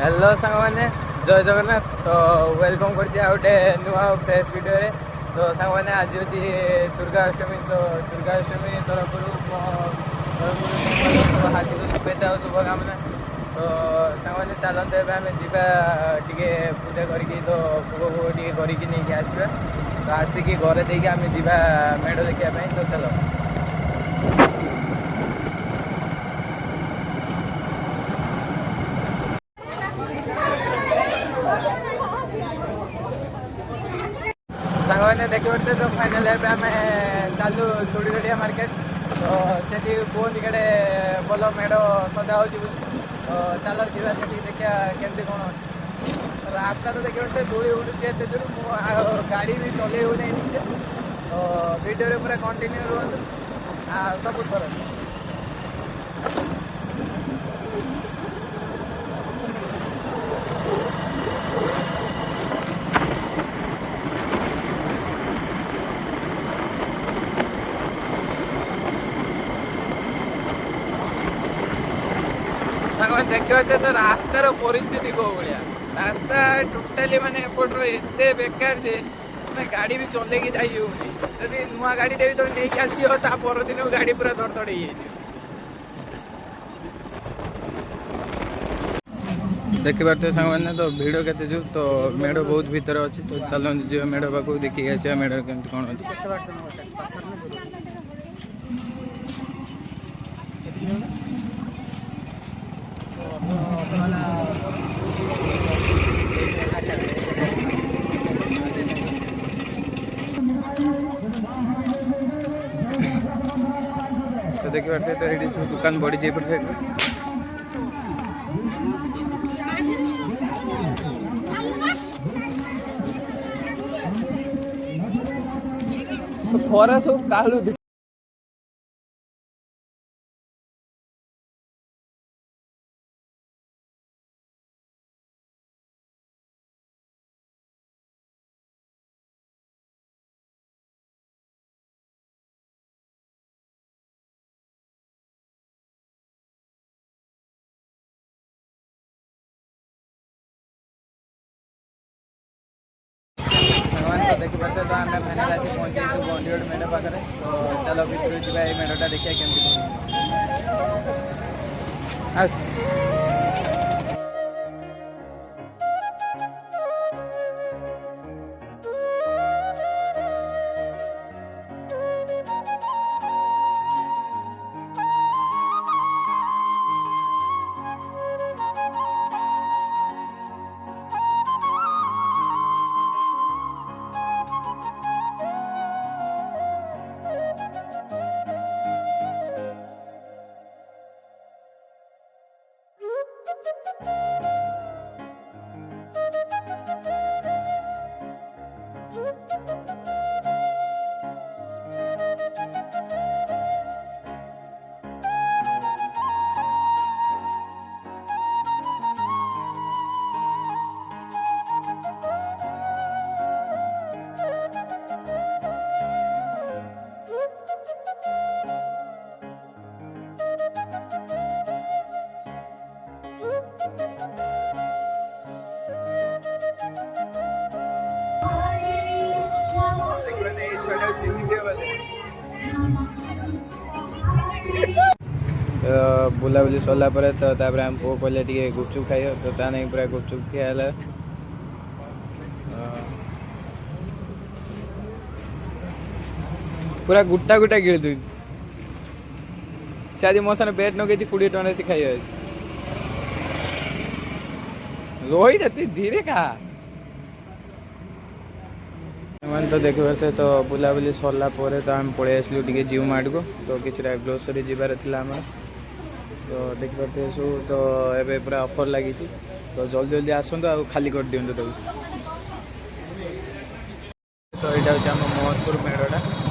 hello सांग मैंने जय जगन्नाथ तो वेलकम कर नुआ फ्रेश वीडियो रे तो सांग मैंने आज हूँ दुर्गाष्टमी तो दुर्गाष्टमी तरफ हार्दिक शुभेच्छा और शुभकामना तो सांग मैंने चलते आम जा टे पूजा करके तो भोग भोग टे करके आसवा तो आसिकी घरे देके आम जा मेढ़ देखा तो चलो सांग मैंने देखी पड़ते तो फाइनाल आम चालू चूड़ीगढ़िया मार्केट तो से बहुत कड़े भल मेढ़ सजा हो तो चलो जा देखा केमती कौन रास्ता तो देखिए पड़ते धूली उड़ूचे एत जोर गाड़ी भी चल तो वीडियो पूरा कंटिन्यू रुहतु सब थर देखते तो रास्तार परिस्थिति कौ भाया रास्ता टोटाली माने एपटर एत बेकार जे गाड़ी भी चल जाइए नुआ गाड़ी भी तुम नहीं आसो ता परदिन गाड़ी पूरा धड़धड़ देखी पार्थे सांग मैंने तो भिड़ के जो तो मेढ़ बहुत भीतर अच्छी तो चलो जो मेढ़ पाक देखिए आसा मेढ़ केमती कौन अच्छी तो देखी पार्थे तो ये सब दुकान बढ़ी तो खरा सब कालू तो देखी पार्थे तो आम फाइनाल आसी पहुँचे बंडीगढ़ मेढ़ पाखे तो चलो भितर जा मेढ़टा देखिए केमती बुलाबुली सरला तो आम पु कहले टे गुपचुप खाइ तो ता नहीं पूरा गुपचुप खिया पूरा गुटा गुटा गिर दूँ से आज मो सामने बेट नगे 20 टका से खाई रोहित अति धीरे खा मैंने तो देखी पारे तो बुलाबुली सरला तो आम पलि आसलु टे जियो मार्ट को तो किसी ग्रोसरी जीवार आम तो देखी पारे सब तो ये पूरा ऑफर लगी तो जल्दी जल्दी आसतु आ खाली कर दिंतु तो यहाँ हूँ आम महतपुर मेढ़टा